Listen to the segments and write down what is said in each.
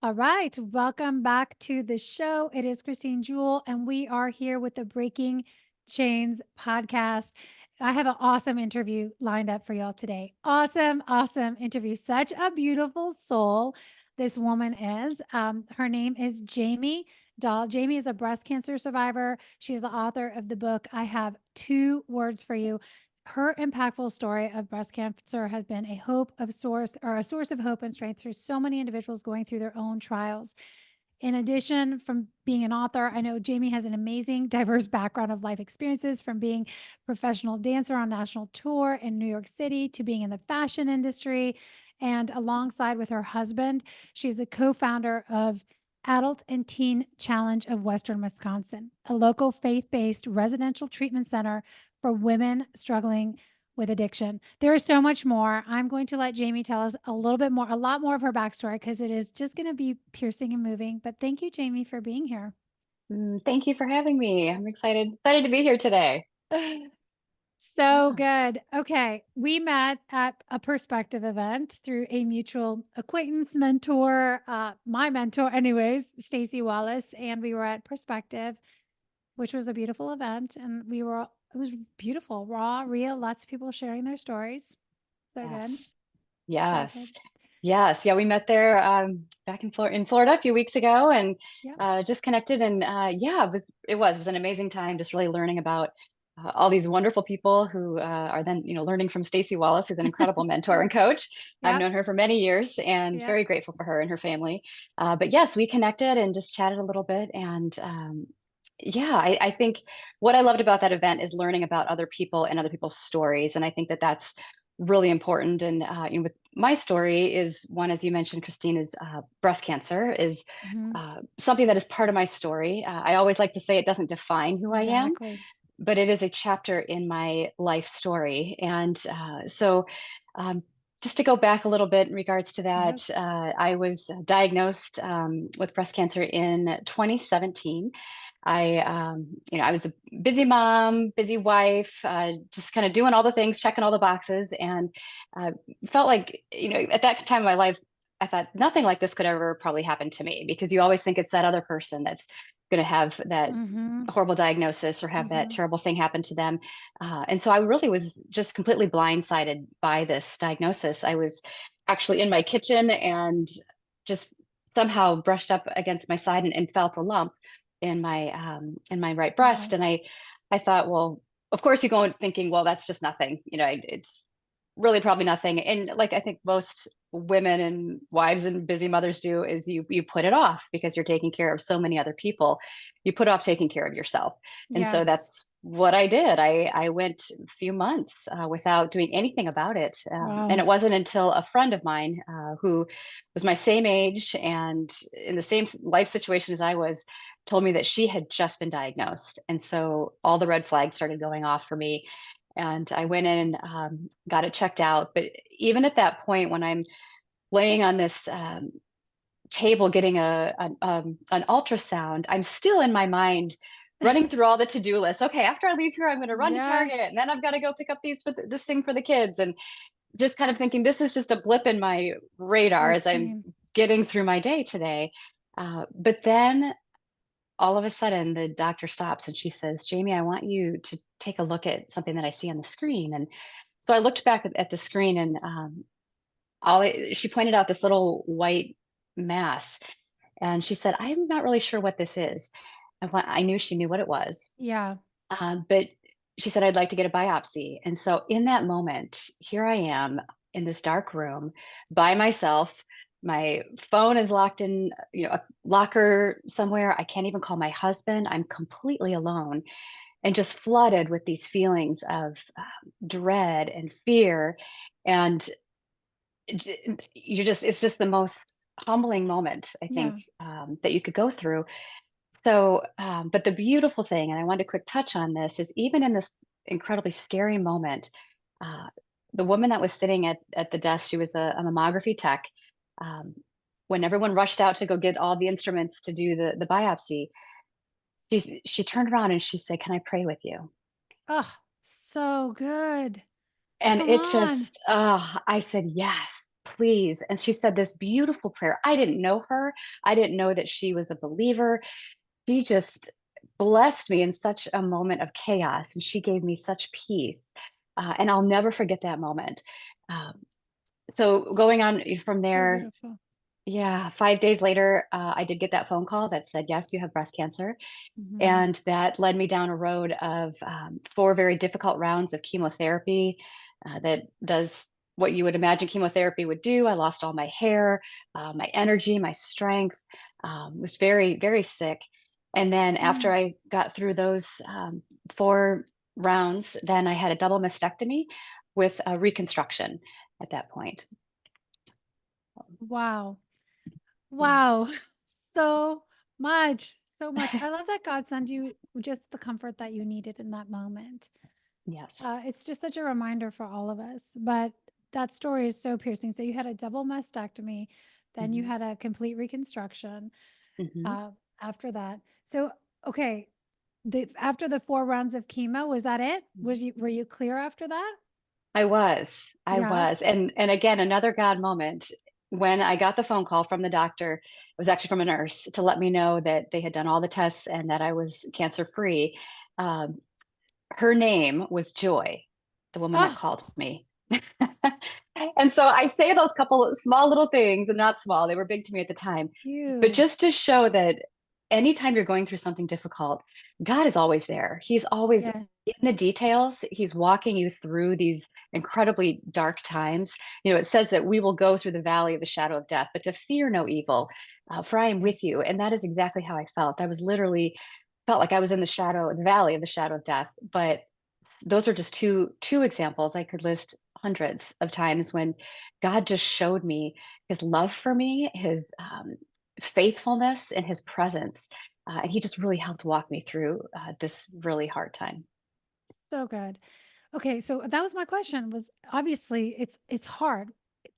All right, welcome back to the show. It is Christine Jewell, and we are here with the Breaking Chains podcast. I have an awesome interview lined up for y'all today. Awesome interview. Such a beautiful soul this woman is. Her name is Jamie Dahl. Jamie is a breast cancer survivor. She is the author of the book. I have two words for you. Her impactful story of breast cancer has been a source of hope and strength for so many individuals going through their own trials. In addition, from being an author, I know Jamie has an amazing, diverse background of life experiences, from being a professional dancer on national tour in New York City to being in the fashion industry. And alongside with her husband, she's a co-founder of Adult and Teen Challenge of Western Wisconsin, a local faith-based residential treatment center for women struggling with addiction. There is so much more. I'm going to let Jamie tell us a lot more of her backstory because it is just going to be piercing and moving. But thank you, Jamie, for being here. Thank you for having me. I'm excited to be here today. So Yeah. good. Okay. We met at a perspective event through a mutual acquaintance mentor, my mentor, anyways, Stacy Wallace. And we were at Perspective, which was a beautiful event. And it was beautiful, raw, real, lots of people sharing their stories. So good. Yes. So good. Yes. Yes. Yeah, we met there back in Florida a few weeks ago and Yep. just connected and yeah, it was an amazing time just really learning about all these wonderful people who are then, learning from Stacey Wallace, who's an incredible mentor and coach. I've Yep. known her for many years and Yep. very grateful for her and her family. But yes, we connected and just chatted a little bit and yeah, I think what I loved about that event is learning about other people and other people's stories. And I think that that's really important. And with my story is one, as you mentioned, Christine, is breast cancer is Mhm. something that is part of my story. I always like to say it doesn't define who I am, Exactly. but it is a chapter in my life story. And um, just to go back a little bit in regards to that, Yes. I was diagnosed with breast cancer in 2017. I was a busy mom, busy wife, just kind of doing all the things, checking all the boxes, and uh, felt like, at that time of my life, I thought nothing like this could ever probably happen to me because you always think it's that other person that's going to have that Mhm. horrible diagnosis or have that Mhm. terrible thing happen to them. And so I really was just completely blindsided by this diagnosis. I was actually in my kitchen and just somehow brushed up against my side and felt a lump in my right breast. Wow. And I thought, well, of course you go in thinking, well, that's just nothing. It's really probably nothing. And like I think most women and wives and busy mothers do is you put it off because you're taking care of so many other people. You put off taking care of yourself. And so Yes. that's what I did. I went a few months without doing anything about it. And Wow. it wasn't until a friend of mine who was my same age and in the same life situation as I was told me that she had just been diagnosed. And so all the red flags started going off for me. And I went in and got it checked out. But even at that point, when I'm laying on this table getting an ultrasound, I'm still in my mind running through all the to-do lists. Okay, after I leave here, I'm going to run to Target, Yes. and then I've got to go pick up this thing for the kids, and just kind of thinking this is just a blip in my radar as I'm Routine. getting through my day today. But then all of a sudden, the doctor stops and she says, "Jamie, I want you to take a look at something that I see on the screen." And so I looked back at the screen, and she pointed out this little white mass and she said, "I'm not really sure what this is." I knew she knew what it was. Yeah. But she said, "I'd like to get a biopsy." And so in that moment, here I am in this dark room by myself. My phone is locked in, a locker somewhere. I can't even call my husband. I'm completely alone and just flooded with these feelings of dread and fear. And it's just the most humbling moment, I Yeah. think, that you could go through. So, but the beautiful thing, and I wanted to quick touch on this, is even in this incredibly scary moment, uh, the woman that was sitting at the desk, she was a mammography tech. Um, when everyone rushed out to go get all the instruments to do the biopsy, she turned around and she said, "Can I pray with you?" Oh, so good. And Come it on. just, I said, "Yes." please. And she said this beautiful prayer. I didn't know her. I didn't know that she was a believer. She just blessed me in such a moment of chaos, and she gave me such peace. And I'll never forget that moment. Um, so going on from So there, beautiful. yeah, 5 days later, I did get that phone call that said, yes, you have breast cancer. Mhm. And that led me down a road of 4 very difficult rounds of chemotherapy that does what you would imagine chemotherapy would do. I lost all my hair, my energy, my strength, was very, very sick. And then after Mm. I got through those 4 rounds, then I had a double mastectomy with a reconstruction at that point. Wow. Yeah. Wow. So much, so much. I love that God sent you just the comfort that you needed in that moment. Yes. It's just such a reminder for all of us. But that story is so piercing. So you had a double mastectomy, then you Hmm. had a complete reconstruction Hmm. uh, after that. So okay, after the 4 rounds of chemo, was that it? Were you clear after that? I Yeah. was, and again, another God moment. When I got the phone call from the doctor, it was actually from a nurse to let me know that they had done all the tests and that I was cancer free. Um, Her name was Joy, the woman that Oh, called me. And so I say those couple of small little things, and not small, they were big to me at the time, but huge. just to show that anytime you're going through something difficult, God is always there. He's always Yes. in the details. He's walking you through these incredibly dark times. It says that we will go through the valley of the shadow of death, but to fear no evil, for I am with Yes. you. And that is exactly how I felt. I was literally felt like I was in the valley of the shadow of death. But those are just two examples. I could list hundreds of times when God just showed me his love for me, his faithfulness, and his presence. And he just really helped walk me through this really hard time. So good. Okay, so that was my question was obviously it's hard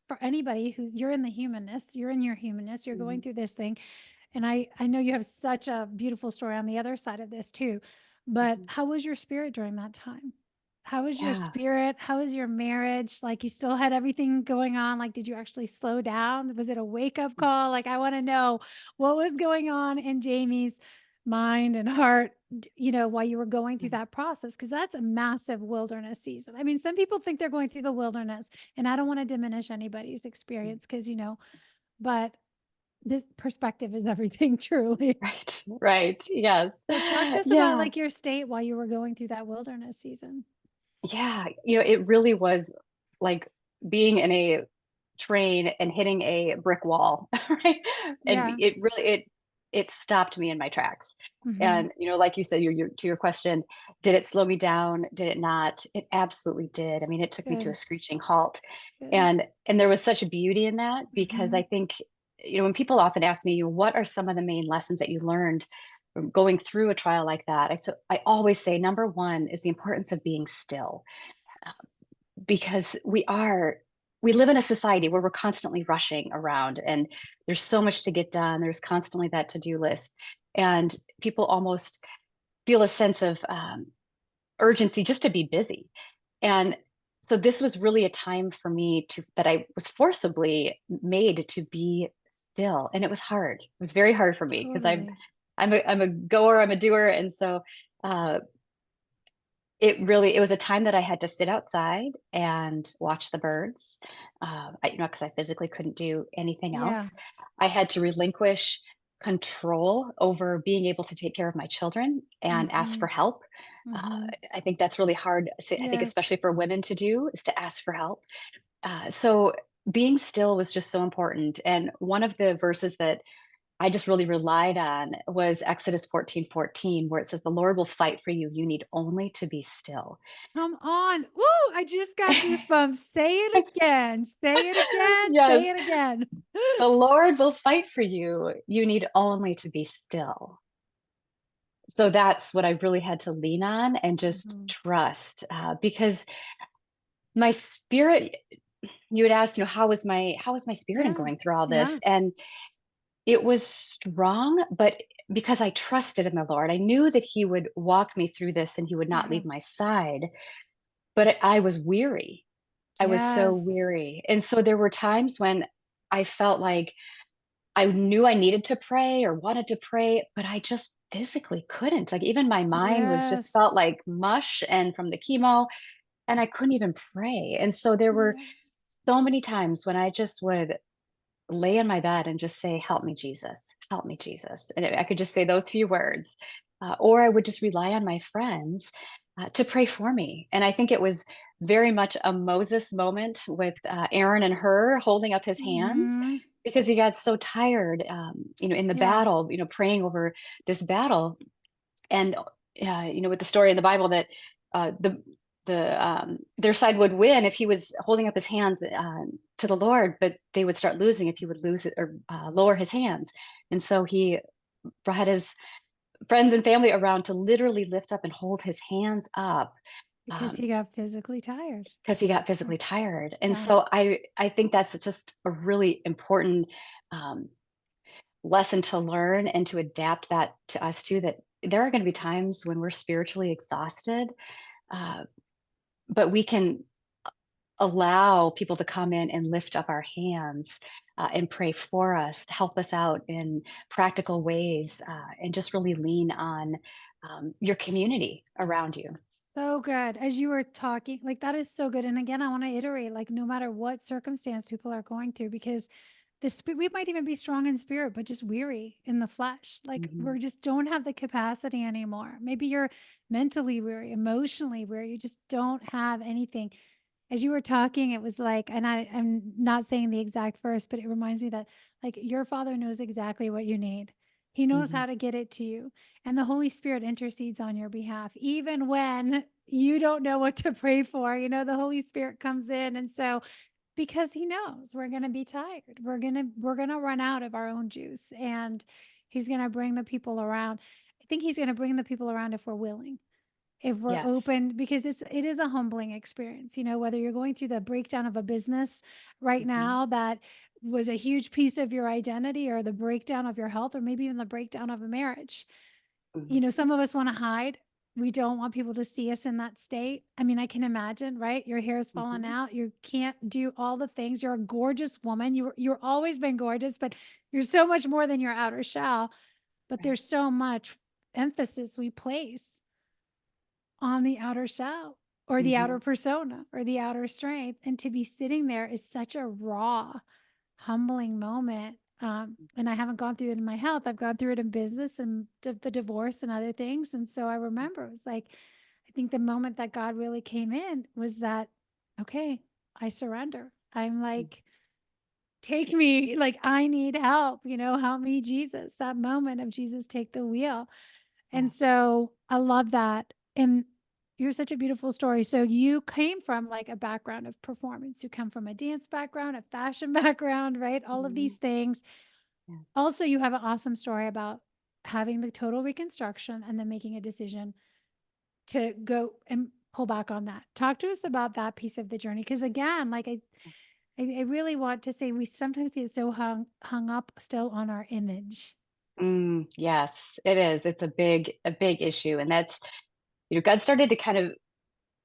for anybody who's you're in the humanness, you're in your humanness, you're going Mhm, through this thing. And I know you have such a beautiful story on the other side of this too. But mhm. how was your spirit during that time? How was your Yeah. spirit? How was your marriage? Like you still had everything going on? Like did you actually slow down? Was it a wake-up call? Like I want to know what was going on in Jamie's mind and heart, while you were going through Mhm. that process because that's a massive wilderness season. I mean, some people think they're going through the wilderness, and I don't want to diminish anybody's experience because, but this perspective is everything truly. Right. Right. Yes. So talk to us about Yeah. like your state while you were going through that wilderness season. Yeah. It really was like being in a train and hitting a brick wall, right? And Yeah. it stopped me in my tracks. Mhm. And like you said, to your question, did it slow me down? Did it not? It absolutely did. I mean, it took me to a Good. screeching halt. Good. And there was such a beauty in that because I Mhm. think, when people often ask me, what are some of the main lessons that you learned from going through a trial like that? I always say number one is the importance of being still, because we live in a society where we're constantly rushing around, and there's so much to get done. There's constantly that to-do list, and people almost feel a sense of urgency just to be busy. And so this was really a time for me to that I was forcibly made to be still, and it was hard. It was very hard for me because Totally. I'm a goer, I'm a doer, and so uh, it was a time that I had to sit outside and watch the birds, because I physically couldn't do anything Yeah. else. I had to relinquish control over being able to take care of my children and ask for Mhm. help. Mhm. I think that's really hard, I think Yes. especially for women to do, is to ask for help. So being still was just so important, and one of the verses that I just really relied on was Exodus 14:14, where it says, "The Lord will fight for you. You need only to be still." Come on. Woo! I just got goosebumps. Say it again. Say it again. Yes, Say it again. the Lord will fight for you. You need only to be still. So that's what I really had to lean on and just Mhm. trust, because my spirit, you had asked, how was my spirit in Yeah. going through all this? Yeah. And it was strong, but because I trusted in the Lord, I knew that He would walk me through this and He would not Yeah. leave my side. But I was weary. I was so Yes. weary. And so there were times when I felt like I knew I needed to pray or wanted to pray, but I just physically couldn't. Like even my mind was just felt Yes. like mush and from the chemo, and I couldn't even pray. And so there were Yes. so many times when I just would lay in my bed and just say, "Help me, Jesus. Help me, Jesus." And I could just say those few words. Or I would just rely on my friends to pray for me. And I think it was very much a Moses moment with Aaron and her holding up his hands Mhm. because he got so tired, in the Yeah. battle, praying over this battle. And with the story in the Bible that their side would win if he was holding up his hands to the Lord, but they would start losing if he would lose it or lower his hands. And so he brought his friends and family around to literally lift up and hold his hands up Because he got physically tired. because he got Mm. physically tired. And Yeah. so I think that's just a really important um, lesson to learn and to adapt that to us too. That there are going to be times when we're spiritually exhausted, uh, but we can allow people to come in and lift up our hands and pray for us, help us out in practical ways, and just really lean on your community around you. So good. As you were talking, like that is so good. And again, I want to iterate, like no matter what circumstance people are going through, because we might even be strong in spirit, but just weary in the flesh. Like Hmm. we just don't have the capacity anymore. Maybe you're mentally weary, emotionally weary. You just don't have anything. As you were talking, it was like, and I'm not saying the exact verse, but it reminds me that like your father knows exactly what you need. He knows Hmm. how to get it to you. And the Holy Spirit intercedes on your behalf, even when you don't know what to pray for. The Holy Spirit comes in. And so because he knows we're going to be tired. We're going to run out of our own juice, and he's going to bring the people around. I think he's going to bring the people around if we're willing, if we're Yes. open, because it is a humbling experience, whether you're going through the breakdown of a business right Hmm. now that was a huge piece of your identity, or the breakdown of your health, or maybe even the breakdown of a marriage. Hmm. Some of us want to hide. We don't want people to see us in that state. I mean, I can imagine, right? Your hair is falling Hmm. out. You can't do all the things. You're a gorgeous woman. You're always been gorgeous, but you're so much more than your outer shell. But Right. there's so much emphasis we place on the outer shell, or the Hmm. outer persona, or the outer strength. And to be sitting there is such a raw, humbling moment. And I haven't gone through it in my health. I've gone through it in business and the divorce and other things. And so I remember it was like, I think the moment that God really came in was that, okay, I surrender. I'm like, take me, like, I need help, help me, Jesus. That moment of Jesus, take the wheel. And Yes. so I love that. And you're such a beautiful story. So you came from like a background of performance. You come from a dance background, a fashion background, right? All of Mhm. these things. Yeah. Also, you have an awesome story about having the total reconstruction and then making a decision to go and pull back on that. Talk to us about that piece of the journey. Cause again, like I really want to say we sometimes get so hung up still on our image. Yes, it is. It's a big issue, and that's God started to kind of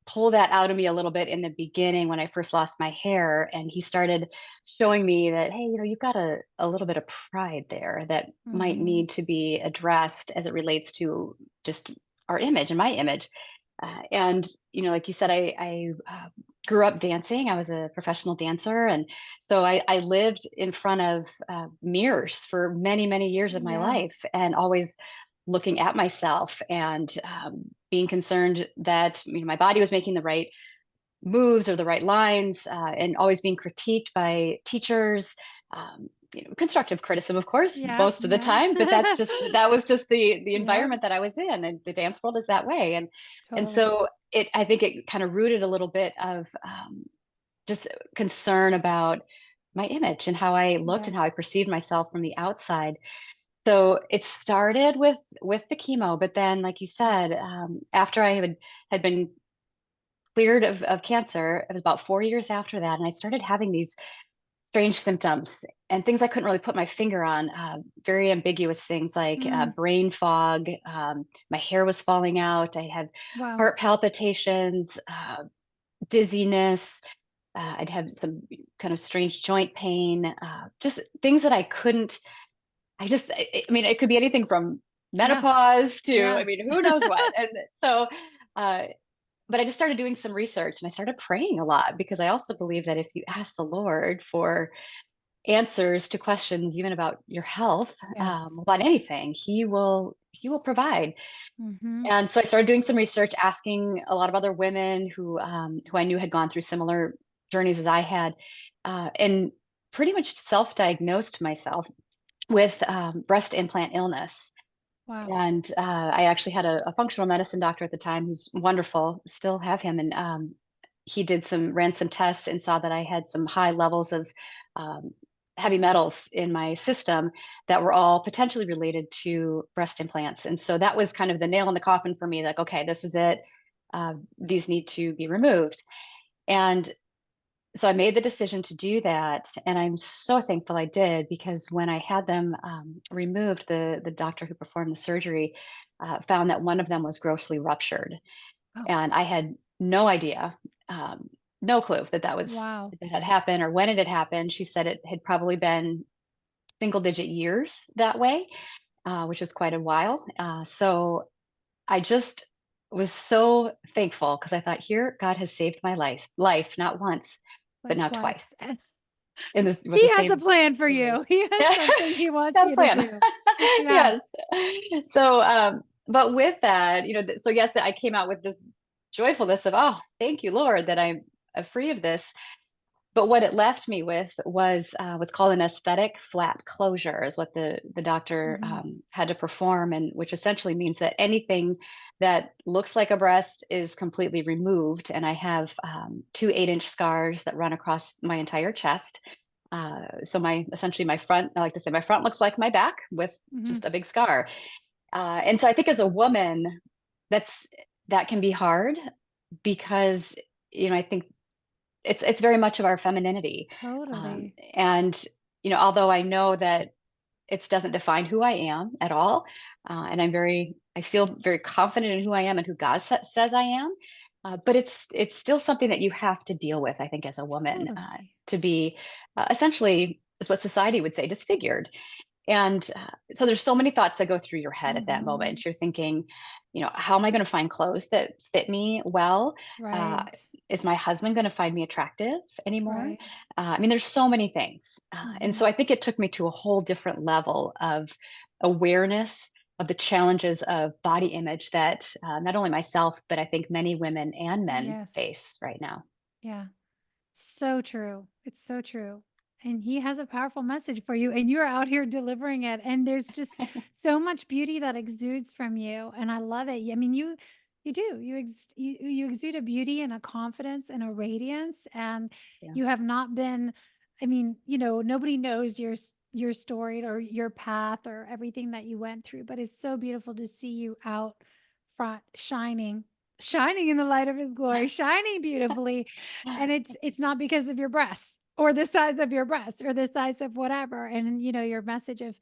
pull that out of me a little bit in the beginning when I first lost my hair, and he started showing me that, hey, you've got a little bit of pride there that might Hmm. need to be addressed as it relates to just our image and my image. And like you said, I grew up dancing. I was a professional dancer, and so I lived in front of mirrors for many, many years of my Yeah. life, and always looking at myself and being concerned that my body was making the right moves or the right lines, and always being critiqued by teachers. Constructive criticism, of course, Yeah. most of the Yeah. time, but that was just the Yep. environment that I was in, and the dance world is that way. And Totally. so I think it kind of rooted a little bit of just concern about my image and how I looked Yep. and how I perceived myself from the outside. So it started with the chemo, but then, like you said, after I had been cleared of cancer, it was about 4 years after that, and I started having these strange symptoms and things I couldn't really put my finger on. Very ambiguous things like Mm. brain fog. My hair was falling out. I had Wow. heart palpitations, dizziness. I'd have some kind of strange joint pain, just things that I couldn't. I mean, it could be anything from Yeah. menopause to, I Yeah. mean, who knows what. And so, uh, but I just started doing some research and I started praying a lot because I also believe that if you ask the Lord for answers to questions, even about your health, Yes. about anything, He will provide. Mhm. And so I started doing some research, asking a lot of other women who I knew had gone through similar journeys as I had, and pretty much self-diagnosed myself with breast implant illness. Wow. And I actually had a functional medicine doctor at the time who's wonderful, still have him. And he ran some tests and saw that I had some high levels of um, heavy metals in my system that were all potentially related to breast implants. And so that was kind of the nail in the coffin for me, like, okay, this is it. These need to be removed. And so I made the decision to do that, and I'm so thankful I did because when I had them removed, the doctor who performed the surgery found that one of them was grossly ruptured, Oh, and I had no idea, um, no clue wow. that had happened or when it had happened. She said it had probably been single digit years that way, which is quite a while. So I just was so thankful because I thought, here, God has saved my life not once, but But now twice. twice. And In this with the he has a same plan for illness. you. He has Yeah, something he wants that you to plan. do. Yeah. Yes. So, but with that, so yes, I came out with this joyfulness of, "Oh, thank you, Lord, that I'm, free of this." But what it left me with was, what's called an aesthetic flat closure is what the doctor, Mhm. had to perform, and which essentially means that anything that looks like a breast is completely removed, and I have, 2 8-inch scars that run across my entire chest. So essentially my front, I like to say my front looks like my back with Mhm. just a big scar. And so I think as a woman, that's that can be hard because, I think it's very much of our femininity. Totally. And although I know that it doesn't define who I am at all, and I feel very confident in who I am and who God says I am. But it's still something that you have to deal with, I think, as a woman, Totally. to be essentially, is what society would say, disfigured. And so there's so many thoughts that go through your head at that Mhm. moment. You're thinking, how am I going to find clothes that fit me well? Uh, Right. is my husband going to find me attractive anymore? Right. I mean, there's so many things. And so Mhm. I think it took me to a whole different level of awareness of the challenges of body image that not only myself, but I think many women and men Yes. face right now. Yeah. So true. It's so true. And he has a powerful message for you, and you're out here delivering it. And there's just so much beauty that exudes from you. And I love it. I mean, you do. You exude a beauty and a confidence and a radiance. And Yeah. you have not been, I mean, nobody knows your story or your path or everything that you went through, but it's so beautiful to see you out front shining in the light of his glory, shining beautifully. And it's not because of your breasts or the size of your breasts or the size of whatever. And your message of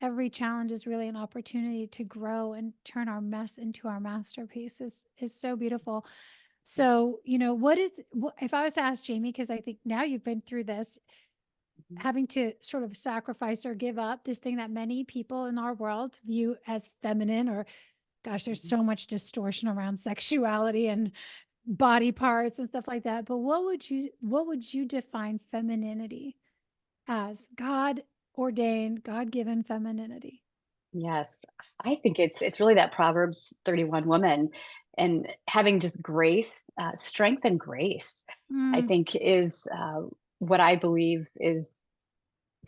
every challenge is really an opportunity to grow and turn our mess into our masterpiece is so beautiful. Yes. So, if I was to ask Jamie, because I think now you've been through this, Mhm. having to sort of sacrifice or give up this thing that many people in our world view as feminine, or gosh, there's Mhm. so much distortion around sexuality and body parts and stuff like that. But what would you define femininity as? God ordained, God given femininity. Yes, I think it's really that Proverbs 31 woman, and having just grace, strength and grace, I Mm, think is what I believe is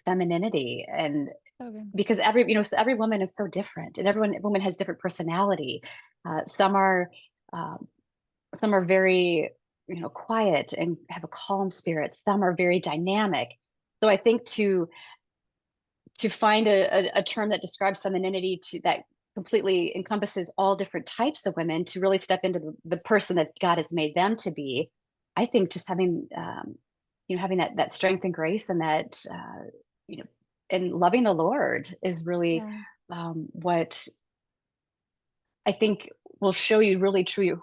femininity. And okay. because so every woman is so different, and woman has different personality. Uh, some are um, some are very quiet and have a calm spirit. Some are very dynamic. So I think to find a term that describes femininity that completely encompasses all different types of women, to really step into the person that God has made them to be. I think just having that strength and grace, and that you know and loving the Lord is really Yeah. what I think will show you really true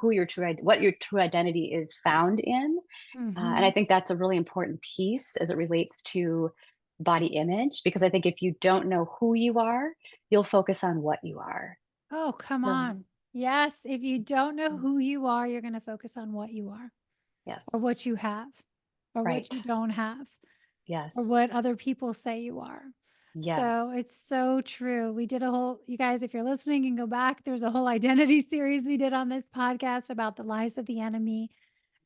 what your true identity is found in. And I Mhm. think that's a really important piece as it relates to body image, because I think if you don't know who you are, you'll focus on what you are. Oh, come So, on. Yes, if you don't know mm, who you are, you're gonna focus on what you are, or yes, what you have, or what right. you don't have, or Yes, what other people say you are. So, yes. it's so true. We did a whole you guys, if you're listening, you can go back. There's a whole identity series we did on this podcast about the lies of the enemy,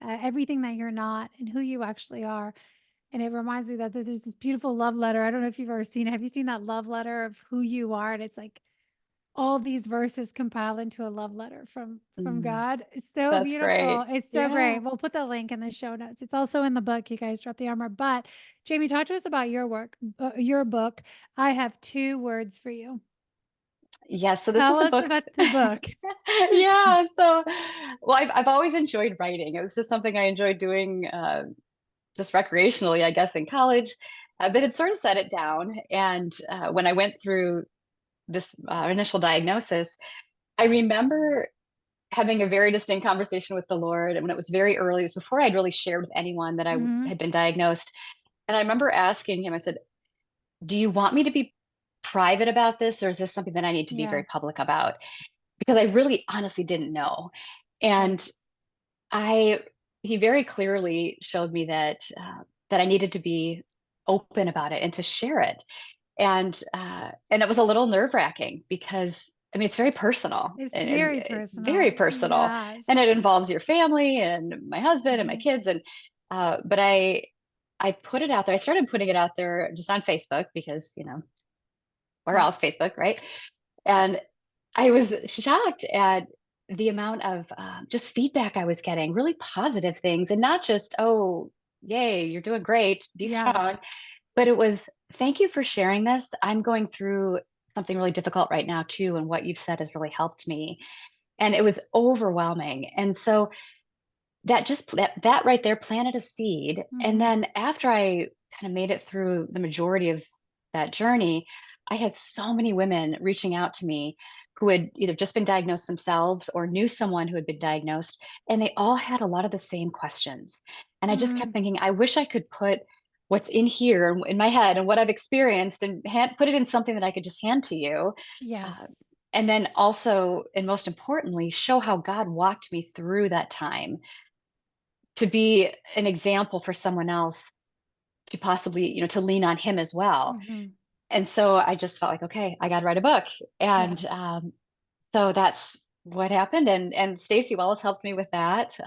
everything that you're not and who you actually are. And it reminds me that there's this beautiful love letter. I don't know if you've ever seen it. Have you seen that love letter of who you are? And it's like all these verses compiled into a love letter from Mm, God. It's so that's beautiful. great. It's so great. Yeah. We'll put the link in the show notes. It's also in the book, you guys drop the armor. But Jamie, talk to us about your work, your book. I have 2 words for you. Yes. So this Tell was a us book. about the book. Yeah. So, well, I've always enjoyed writing. It was just something I enjoyed doing, just recreationally, I guess, in college. But had sort of set it down. And when I went through this initial diagnosis, I remember having a very distinct conversation with the Lord. And when it was very early, it was before I'd really shared with anyone that Mhm. had been diagnosed. And I remember asking him, I said, "Do you want me to be private about this, or is this something that I need to be very Yeah, public about?" Because I really honestly didn't know. right. And I he very clearly showed me that I needed to be open about it and to share it. And it was a little nerve-wracking because, I mean, it's very personal, It's and very it's very personal. personal, Yes. and it involves your family and my husband and my Mhm. kids. But I put it out there. I started putting it out there just on Facebook because, where Yeah. else, Facebook, right? And I was shocked at the amount of just feedback I was getting, really positive things, and not just, "Oh, yay, you're doing great, be Yeah. strong." But it was, "Thank you for sharing this. I'm going through something really difficult right now too, and what you've said has really helped me." And it was overwhelming. And so that right there planted a seed. And Mhm. then after I kind of made it through the majority of that journey, I had so many women reaching out to me who had either just been diagnosed themselves or knew someone who had been diagnosed, and they all had a lot of the same questions. And I just kept Mm. thinking, I wish I could put what's in here in my head and what I've experienced and put it in something that I could just hand to you. Uh, Yes. and then also, and most importantly, show how God walked me through that time to be an example for someone else to possibly, to lean on him as well. Mhm. And so I just felt like, okay, I got to write a book. Yeah. And so that's what happened. And Stacey Wallace helped me with that,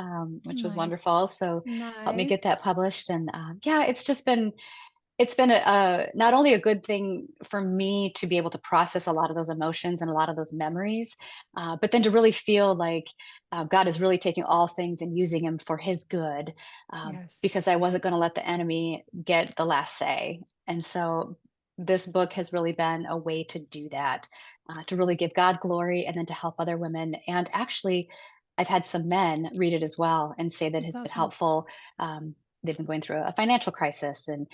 which was Nice. wonderful. So helped me Nice. get that published. And yeah, it's been not only a good thing for me to be able to process a lot of those emotions and a lot of those memories, but then to really feel like God is really taking all things and using them for His good, Yes. because I wasn't going to let the enemy get the last say. And so this book has really been a way to do that, to really give God glory and then to help other women. And actually, I've had some men read it as well and say that it That's has been awesome. helpful. They've been going through a financial crisis, and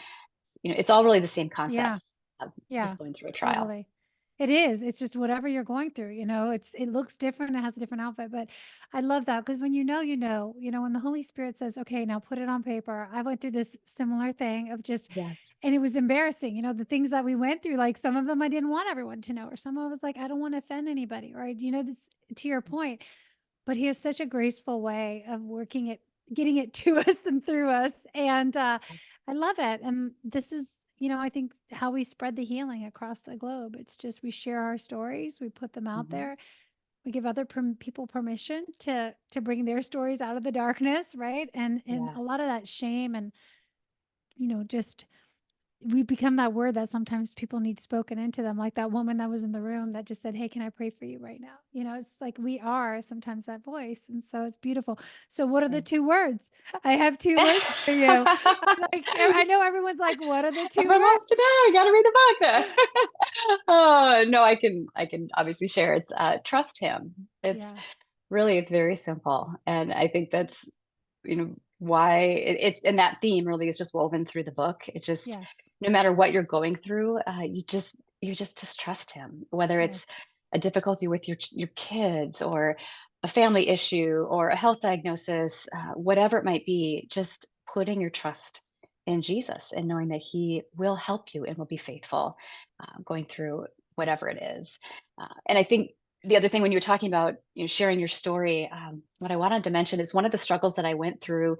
it's all really the same Yeah. concepts of Yeah. just going through a trial. Totally. It is. It's just whatever you're going through, it looks different, it has a different outfit, but I love that because when when the Holy Spirit says, "Okay, now put it on paper." I went through this similar thing of just Yes. and it was embarrassing, the things that we went through, like some of them I didn't want everyone to know, or some of it was like, I don't want to offend anybody, right? This to your point. But he has such a graceful way of working it getting it to us and through us, and, I love it, and this is, I think how we spread the healing across the globe. It's just we share our stories, we put them out Mhm. there, we give other people permission to bring their stories out of the darkness, right? And a lot Yes. of that shame and, just we become that word that sometimes people need spoken into them, like that woman that was in the room that just said, "Hey, can I pray for you right now?" It's like we are sometimes that voice, and so it's beautiful. So, what are the Right. 2 words? I have 2 words for you. I'm like, I know everyone's like, "What are the 2 Everyone words?" wants to know. I got to read the book. Oh no, I can obviously share. It's trust Him. Yeah. It's very simple, and I think that's why it's and that theme really is just woven through the book. It's just, Yes. no matter what you're going through, you just trust Him, whether it's Yes. a difficulty with your kids, or a family issue or a health diagnosis, whatever it might be, just putting your trust in Jesus and knowing that He will help you and will be faithful going through whatever it is. And I think the other thing when you were talking about sharing your story, what I wanted to mention is one of the struggles that I went through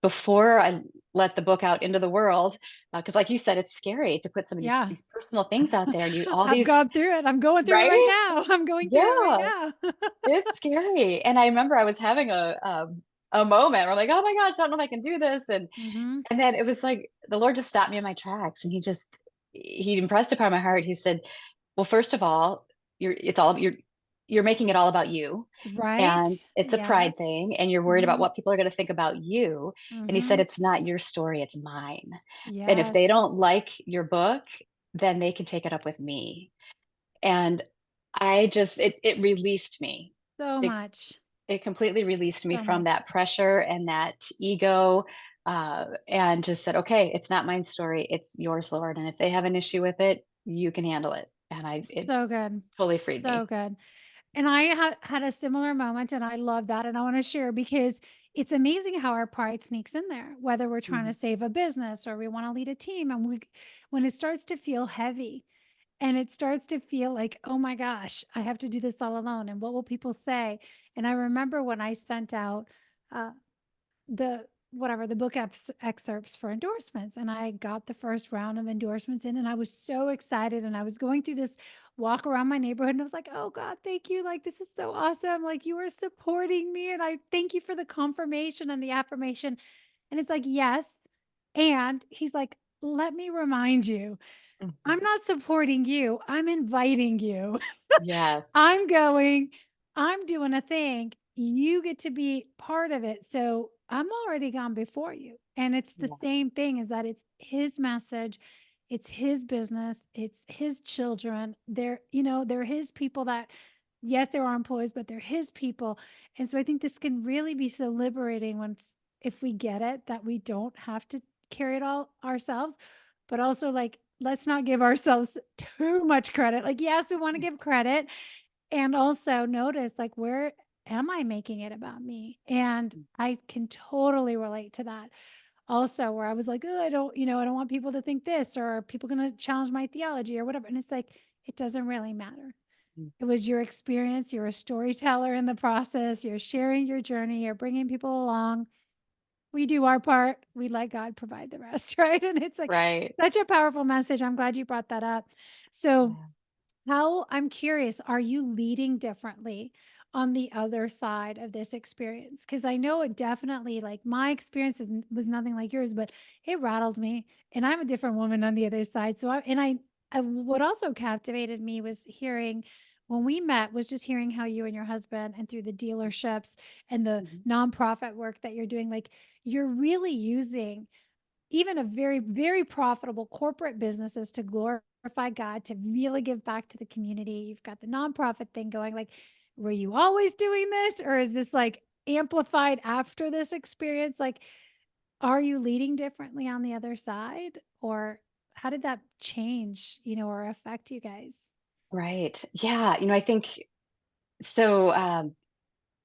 before I let the book out into the world, because like you said, it's scary to put some of Yeah. these personal things out there and you all I've these gone through it. I'm going through it right right? now. I'm going through it right Yeah, now. it's scary. And I remember I was having a moment where I'm like, oh my gosh, I don't know if I can do this. Mhm. And then it was like the Lord just stopped me in my tracks and he impressed upon my heart. He said, well, first of all, you're making it all about you. Right? And it's a pride Yes. thing, and you're worried about Mhm. what people are going to think about you. And he said, Mhm. it's not your story, it's mine. And if Yes. they don't like your book, then they can take it up with me. And it released me. So It much. it completely released me So from much. that pressure and that ego, and just said, "Okay, it's not my story, it's yours, Lord, and if they have an issue with it, you can handle it." And it So good. totally freed So me. good. And I had a similar moment, and I love that, and I wanna share because it's amazing how our pride sneaks in there, whether we're trying to Mhm. save a business or we wanna lead a team, and when it starts to feel heavy and it starts to feel like, "Oh my gosh, I have to do this all alone, and what will people say?" And I remember when I sent out, uh the whatever the book excerpts for endorsements, and I got the first round of endorsements in, and I was so excited, and I was going through this walk around my neighborhood, and I was like, oh god, thank you, like this is so awesome, like you are supporting me, and I thank you for the confirmation and the affirmation. And it's like, yes, and he's like, let me remind you, Mhm. I'm not supporting you, I'm inviting you. Yes. I'm going, I'm doing a thing. You get to be part of it. So I'm already gone before you. And it's the Yeah. same thing is that it's his message, it's his business, it's his children. They're his people that, yes, there are employees, but they're his people. And so I think this can really be so liberating if we get it that we don't have to carry it all ourselves, but also like, let's not give ourselves too much credit. Like, yes, we want to give credit, and also notice, like, where am I making it about me? And I can totally relate to that also, where I was like, oh, I don't want people to think this, or are people going to challenge my theology or whatever. And it's like, it doesn't really matter. Mhm. It was your experience. You're a storyteller in the process. You're sharing your journey. You're bringing people along. We do our part. We let God provide the rest. Right. And it's like Right. such a powerful message. I'm glad you brought that up. So, Yeah. how I'm curious, are you leading differently on the other side of this experience? Because I know it definitely, like my experience was nothing like yours, but it rattled me. And I'm a different woman on the other side. So, what also captivated me was hearing when we met, was just hearing how you and your husband and through the dealerships and the Mhm. nonprofit work that you're doing, like you're really using even a very, very profitable corporate businesses to glorify God, to really give back to the community. You've got the nonprofit thing going. Like, were you always doing this, or is this like amplified after this experience? Like, are you leading differently on the other side, or how did that change, or affect you guys? Right. Yeah. I think so.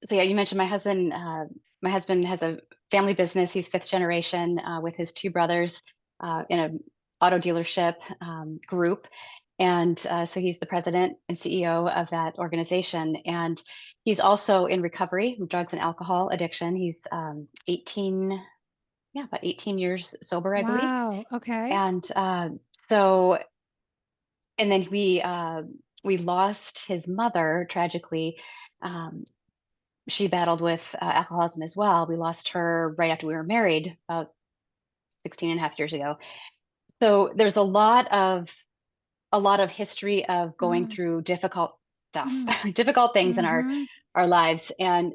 So yeah, you mentioned my husband. My husband has a family business. He's fifth generation with his two brothers in a auto dealership group, and so he's the president and CEO of that organization. And he's also in recovery from drugs and alcohol addiction. He's 18, yeah, about 18 years sober, I believe. Wow. Okay. And so, and then we lost his mother tragically. Um, she battled with alcoholism as well. We lost her right after we were married about 16 and a half years ago. So there's a lot of history of going Mm, through difficult stuff, mm, difficult things in mm-hmm. our lives. And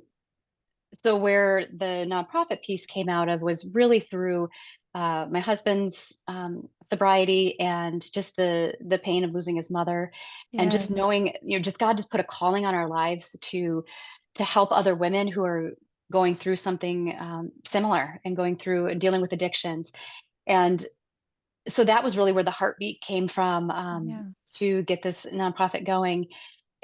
so where the nonprofit piece came out of was really through my husband's sobriety and just the pain of losing his mother, and just Yes. knowing, just God just put a calling on our lives to help other women who are going through something similar and going through and dealing with addictions. And so that was really where the heartbeat came from, Yes. to get this nonprofit going.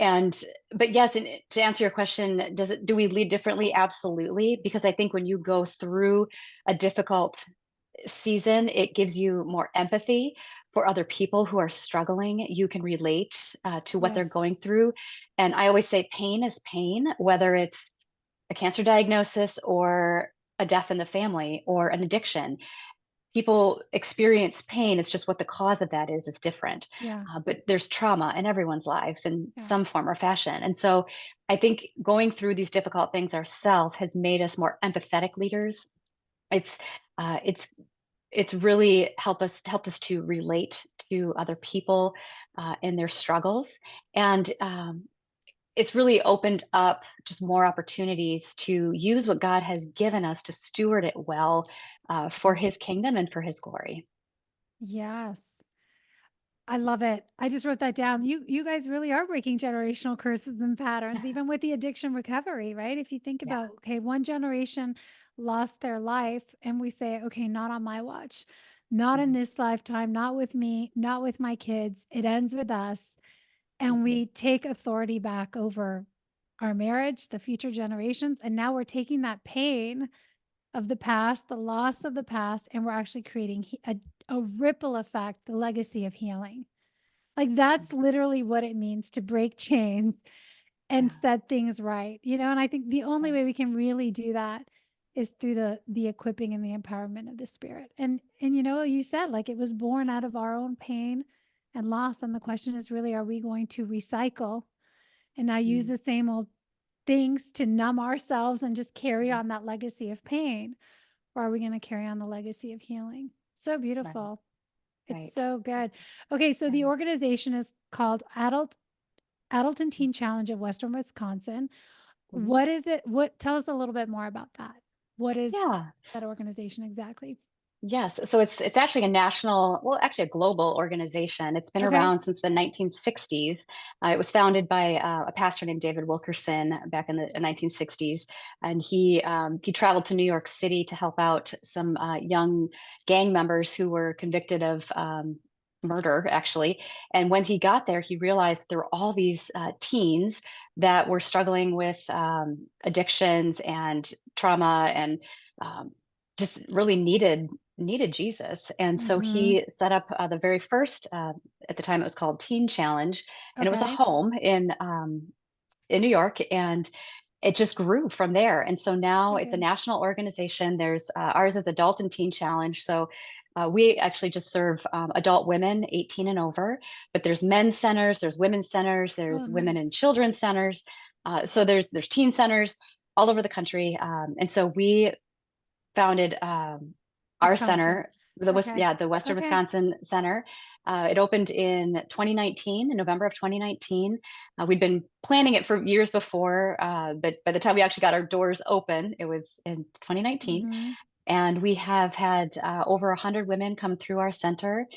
And but yes, and to answer your question, do we lead differently? Absolutely, because I think when you go through a difficult season, it gives you more empathy for other people who are struggling. You can relate to what they're Yes. going through. And I always say pain is pain, whether it's a cancer diagnosis or a death in the family or an addiction. People experience pain. It's just what the cause of that is different. Yeah. But there's trauma in everyone's life in Yeah. some form or fashion. And so I think going through these difficult things ourselves has made us more empathetic leaders. It's uh, it's it's really helped us to relate to other people in their struggles, and it's really opened up just more opportunities to use what God has given us to steward it well for Yes. His kingdom and for His glory. Yes. I love it. I just wrote that down. You guys really are breaking generational curses and patterns, even with the addiction recovery, right? If you think Yeah. about, okay, one generation lost their life, and we say, okay, not on my watch, not in Mhm. this lifetime, not with me, not with my kids. It ends with us. And Mhm. we take authority back over our marriage, the future generations. And now we're taking that pain of the past, the loss of the past, and we're actually creating a ripple effect, the legacy of healing. Like, that's literally what it means to break chains and Yeah. set things right, and I think the only Right. way we can really do that is through the equipping and the empowerment of the Spirit. And you said, like, it was born out of our own pain and loss, and the question is really, are we going to recycle and now use Mhm. the same old things to numb ourselves and just carry Mhm. on that legacy of pain, or are we gonna carry on the legacy of healing? So Right. beautiful. It's Right. so good. Okay, so Yeah. the organization is called Adult and Teen Challenge of Western Wisconsin. Mhm. What is it? What Tell us a little bit more about that. What is Yeah. that organization exactly? Yes, so it's actually a national, well, actually a global organization. It's been Okay. around since the 1960s. It was founded by a pastor named David Wilkerson back in the 1960s, and he traveled to New York City to help out some young gang members who were convicted of murder, actually. And when he got there, he realized there were all these teens that were struggling with addictions and trauma and um, just really needed Jesus. And so Mhm. he set up the very first, at the time it was called Teen Challenge, and it was a Okay. home in New York, and it just grew from there. And so now So it's a good. national organization. There's ours is Adult and Teen Challenge. So we actually just serve adult women 18 and over, but there's men's centers, there's women's centers, Oh, there's women and nice. children's centers. So there's teen centers all over the country, and so we founded our Wisconsin. center, Okay. the Western Okay. Wisconsin Center. It opened in 2019, in November of 2019. We'd been planning it for years before, but by the time we actually got our doors open, it was in 2019. Mhm. And we have had over 100 women come through our center.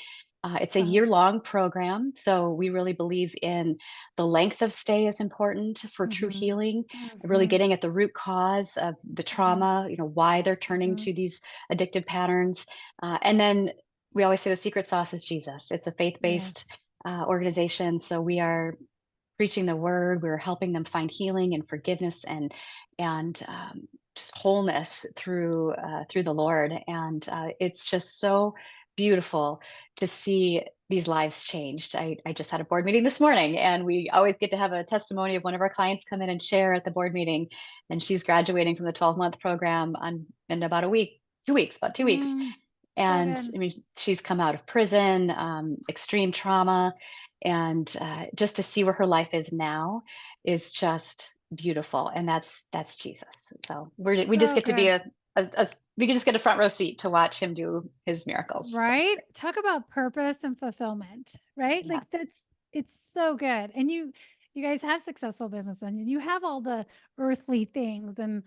It's a Wow. year-long program, so we really believe in the length of stay is important for true Mhm. healing, really Mhm. getting at the root cause of the Mhm. trauma, why they're turning Mhm. to these addictive patterns. And then we always say the secret sauce is Jesus. It's a faith-based Yes. organization, so we are preaching the word. We're helping them find healing and forgiveness and just wholeness through the Lord. And it's just so beautiful to see these lives changed. I just had a board meeting this morning, and we always get to have a testimony of one of our clients come in and share at the board meeting. And she's graduating from the 12-month program in about a week, 2 weeks, about 2 weeks. Mm. So And good. I mean, she's come out of prison, extreme trauma, and just to see where her life is now is just beautiful. And that's Jesus. So we just So get to be good. we can just get a front row seat to watch him do his miracles. So Right? Talk about purpose and fulfillment, right? Like, yes. it's so good. And you guys have successful business and you have all the earthly things and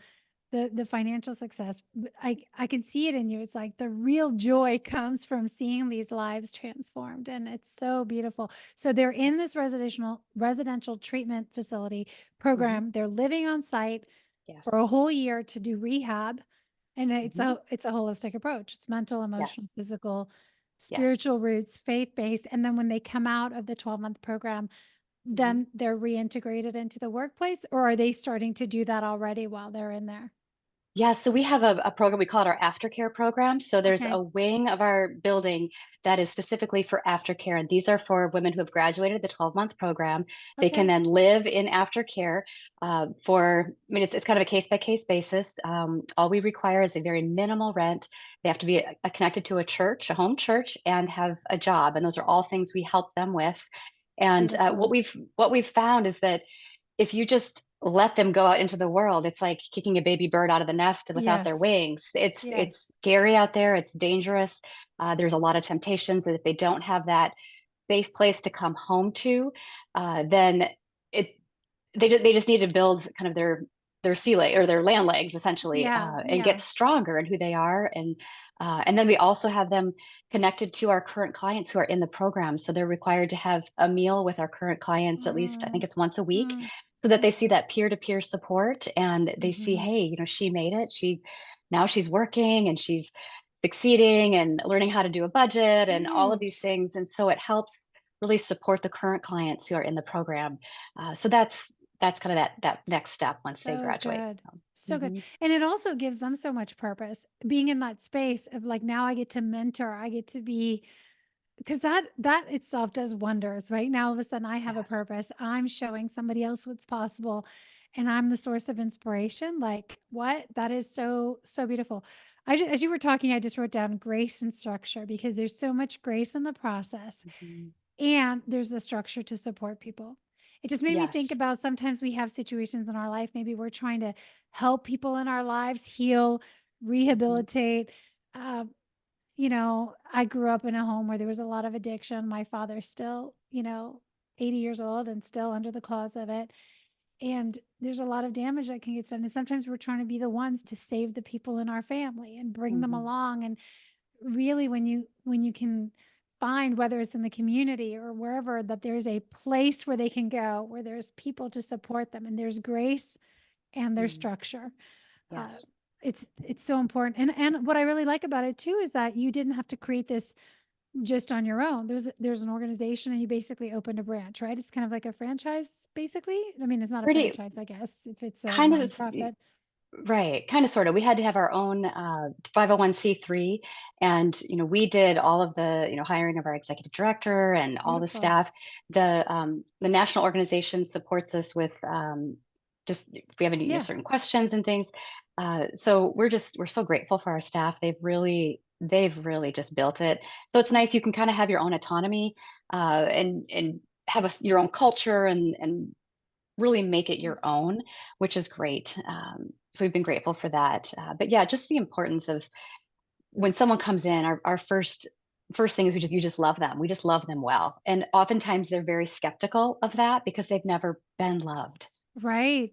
the financial success. I can see it in you. It's like the real joy comes from seeing these lives transformed, and it's so beautiful. So they're in this residential treatment facility Hmm. program. They're living on site for Yes. a whole year to do rehab. And Hmm. it's a holistic approach. It's mental, emotional, Yes. physical, Yes. spiritual roots, faith-based, and then when they come out of the 12-month program, Mhm. then they're reintegrated into the workplace, or are they starting to do that already while they're in there? Yeah, so we have a program, we call it our aftercare program. So there's Okay. a wing of our building that is specifically for aftercare. And these are for women who have graduated the 12-month program. They can Okay. then live in aftercare I mean, it's kind of a case by case basis. All we require is a very minimal rent. They have to be connected to a church, a home church, and have a job. And those are all things we help them with. And Beautiful. what we've found is that if you just let them go out into the world, it's like kicking a baby bird out of the nest without their Yes. wings. It's Yes. scary out there. It's dangerous. There's a lot of temptations that if they don't have that safe place to come home to, then it they just need to build kind of their sea leg or their land legs essentially, Yeah. and get Yeah. stronger in who they are, and then we also have them connected to our current clients who are in the program, so they're required to have a meal with our current clients at least I think Mm, it's once a week, mm, so that they see mm, that peer-to-peer support and they see, mhm. hey, she made it, now she's working and she's succeeding and learning how to do a budget and all of these Huge. things, and so it helps really support the current clients who are in the program. So that's kind of that next step once they So graduate. good. So, So good. mhm. And it also gives them so much purpose. Being in that space of like now I get to mentor, I get to be because that itself does wonders, right? Now all of a sudden I have a Yes. purpose. I'm showing somebody else what's possible and I'm the source of inspiration. Like what? That is so so beautiful. As you were talking, I just wrote down grace and structure because there's so much grace in the process Mhm. and there's the structure to support people. It just made me think Yes. about sometimes we have situations in our life, maybe we're trying to help people in our lives heal, Mhm. rehabilitate. Uh, I grew up in a home where there was a lot of addiction. My father's still, 80 years old and still under the claws of it. And there's a lot of damage that can get done. And sometimes we're trying to be the ones to save the people in our family and bring them Mhm. along. And really when you can find whether it's in the community or wherever that there's a place where they can go where there's people to support them and there's grace and there's Mhm. structure, uh, Yes. it's so important. And what I really like about it too is that you didn't have to create this just on your own. There's an organization and you basically opened a branch, right? It's kind of like a franchise basically. I mean, it's not a Pretty franchise, I guess, if it's a kind of nonprofit. right, kinda sorta. We had to have our own, 501(c)(3), and, we did all of the, hiring of our executive director and all the Beautiful. staff. The national organization supports us with, just if we have any, Yeah. certain questions and things. So we're so grateful for our staff. They've really just built it. So it's nice, you can kinda have your own autonomy, and have your own culture and really make it your Yes. own, which is great. So we've been grateful for that. But yeah, just the importance of when someone comes in, our first thing is you just love them. We just love them well, and oftentimes they're very skeptical of that because they've never been loved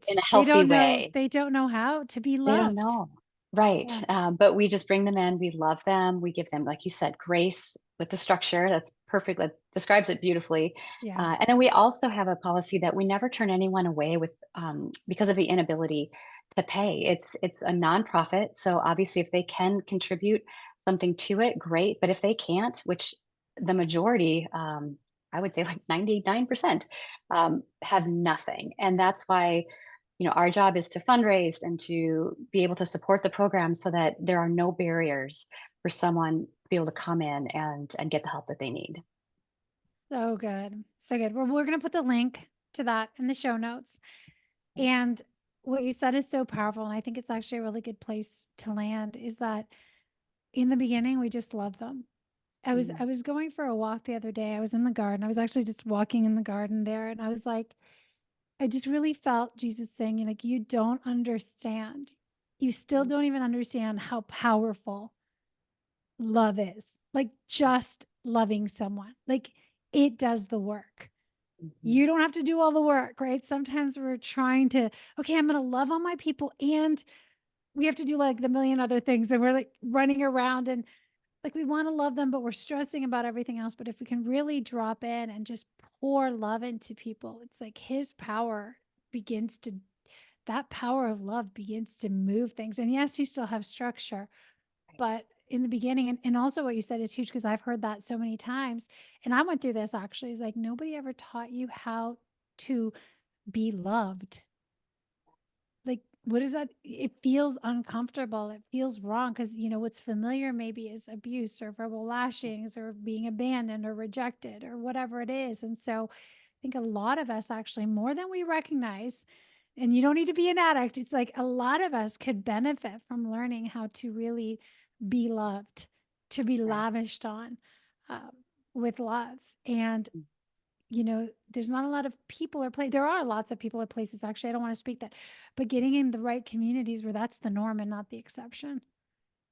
in a Right. They healthy don't know way. they don't know how to be They don't loved. know. Right, Yeah. but we just bring them in, we love them, we give them, like you said, grace with the structure, that's perfect, that describes it beautifully, Yeah. and then we also have a policy that we never turn anyone away because of the inability to pay. It's a nonprofit, so obviously if they can contribute something to it, great, but if they can't, which the majority, I would say like 99%, have nothing, and that's why our job is to fundraise and to be able to support the program so that there are no barriers for someone to be able to come in and get the help that they need. So good. So good. Well, we're gonna put the link to that in the show notes. And what you said is so powerful, and I think it's actually a really good place to land, is that in the beginning, we just love them. I Mm, was going for a walk the other day. I was in the garden. I was actually just walking in the garden there, and I was like, I just really felt Jesus saying, like, you don't understand. You still mm, don't even understand how powerful love is. Like just loving someone. Like it does the work. mhm, You don't have to do all the work, right? Sometimes we're trying to, okay, I'm going to love on my people and we have to do like the million other things and we're like running around and like we want to love them, but we're stressing about everything else. But if we can really drop in and just pour love into people, it's like his power begins to, that power of love begins to move things. And yes, you still have structure, right. but in the beginning, and also what you said is huge because I've heard that so many times. And I went through this actually. Is like nobody ever taught you how. to be loved. Like, what is that? It feels uncomfortable. It feels wrong because, what's familiar maybe is abuse or verbal lashings or being abandoned or rejected or whatever it is. And so I think a lot of us actually, more than we recognize, and you don't need to be an addict, it's like a lot of us could benefit from learning how to really be loved, to be Right. lavished on um, with love. And there's not a lot of people or place. There are lots of people or places, actually. I don't want to speak that, but getting in the right communities where that's the norm and not the exception.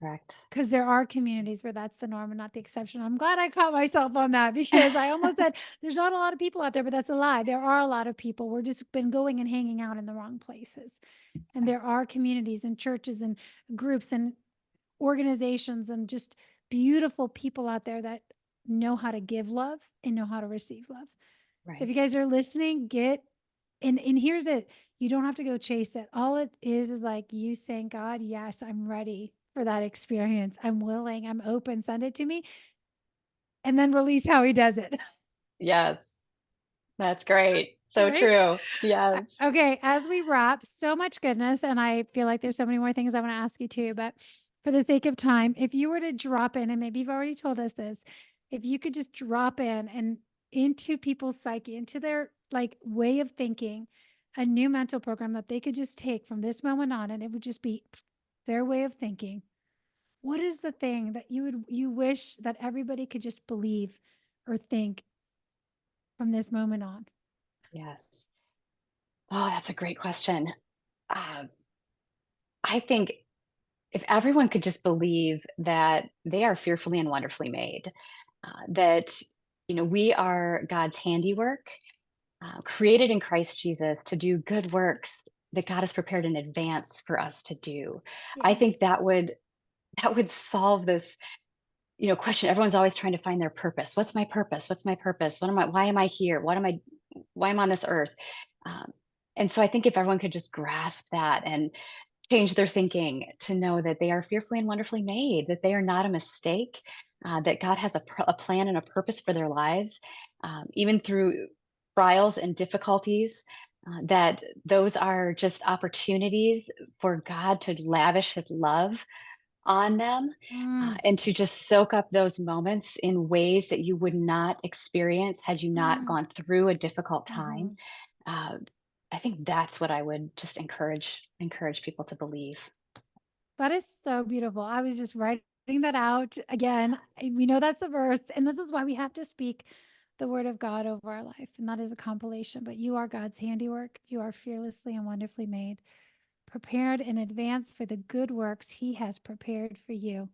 Correct. Because there are communities where that's the norm and not the exception. I'm glad I caught myself on that because I almost said there's not a lot of people out there, but that's a lie. There are a lot of people. We're just been going and hanging out in the wrong places. And there are communities and churches and groups and organizations and just beautiful people out there that know how to give love and know how to receive love. So if Right. you guys are listening, get and here's it. You don't have to go chase it. All it is like you saying, God, yes, I'm ready for that experience. I'm willing, I'm open, send it to me, and then release how he does it. Yes. That's great. So Right? true. Yes. Okay, as we wrap, so much goodness, and I feel like there's so many more things I want to ask you too, but for the sake of time, if you were to drop in, and maybe you've already told us this, if you could just drop in and into people's psyche, into their like way of thinking, a new mental program that they could just take from this moment on, and it would just be their way of thinking. What is the thing that you wish that everybody could just believe or think from this moment on? Yes. Oh, that's a great question. Uh, I think if everyone could just believe that they are fearfully and wonderfully made, that we are God's handiwork, created in Christ Jesus to do good works that God has prepared in advance for us to do. I Yes. think that would solve this question. Everyone's always trying to find their purpose. What's my purpose? What's my purpose? What am I? Why am I here? Why am I on this earth? Um, and so I think if everyone could just grasp that and change their thinking to know that they are fearfully and wonderfully made, that they are not a mistake, that God has a plan and a purpose for their lives, even through trials and difficulties, that those are just opportunities for God to lavish his love on them, Mm, and to just soak up those moments in ways that you would not experience had you not mm, gone through a difficult time. mhm. Uh, I think that's what I would just encourage people to believe. That is so beautiful. I was just writing that out again. We know that's the verse, and this is why we have to speak the word of God over our life, and that is a compilation. But you are God's handiwork. You are fearlessly and wonderfully made, prepared in advance for the good works He has prepared for you.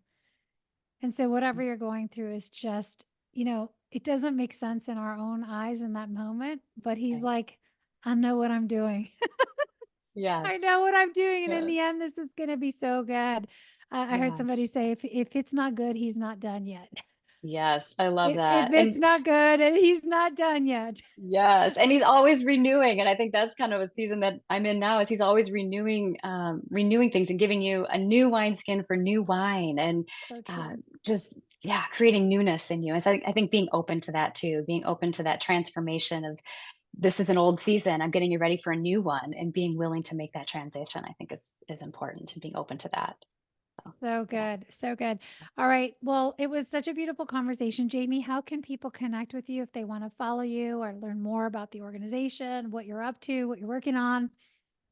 And so, whatever you're going through is just, it doesn't make sense in our own eyes in that moment, but He's Right. like, I know what I'm doing. I know Yes. what I'm doing, and in Yes. the end, this is gonna be so good. I heard somebody Yes. say, "If it's not good, he's not done yet." Yes. I love If that. it's not good, he's not done yet. Yes, and he's always renewing, and I think that's kind of a season that I'm in now, is he's always renewing things and giving you a new wineskin for new wine, and So uh, true. just yeah, creating newness in you. And so I think being open to that too, being open to that transformation of this is an old season, I'm getting you ready for a new one, and being willing to make that transition, I think is important, and being open to that. So So yeah. good, so good. All right, well, it was such a beautiful conversation. Jamie, how can people connect with you if they wanna follow you or learn more about the organization, what you're up to, what you're working on?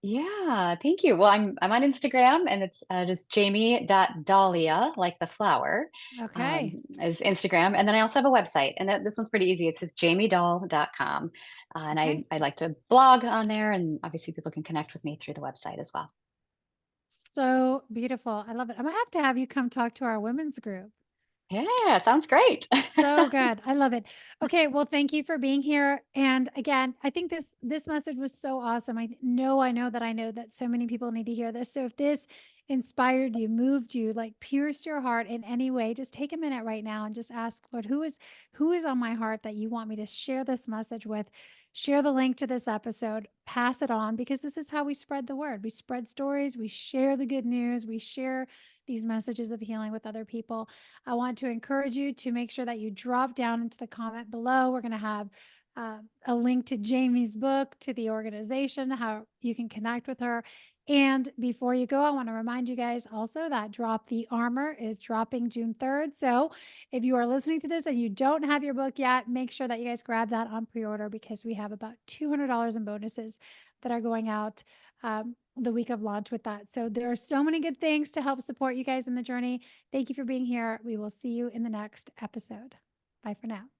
Yeah, thank you. Well, I'm on Instagram, and it's just Jamie.Dahlia, like the flower, Okay, is Instagram. And then I also have a website, and this one's pretty easy. It's just jamiedahl.com. And okay. I like to blog on there, and obviously people can connect with me through the website as well. So beautiful, I love it. I'm gonna have to have you come talk to our women's group. Yeah, sounds great. So good. I love it. Okay, well, thank you for being here. And again, I think this message was so awesome. I know that so many people need to hear this. So if this inspired you, moved you, like pierced your heart in any way, just take a minute right now and just ask, Lord, who is on my heart that you want me to share this message with? Share the link to this episode, pass it on because this is how we spread the word. We spread stories, we share the good news, we share these messages of healing with other people. I want to encourage you to make sure that you drop down into the comment below. We're going to have a link to Jamie's book, to the organization, how you can connect with her. And before you go, I want to remind you guys also that Drop the Armor is dropping June 3rd. So if you are listening to this and you don't have your book yet, make sure that you guys grab that on pre order because we have about $200 in bonuses that are going out the week of launch with that. So there are so many good things to help support you guys in the journey. Thank you for being here. We will see you in the next episode. Bye for now.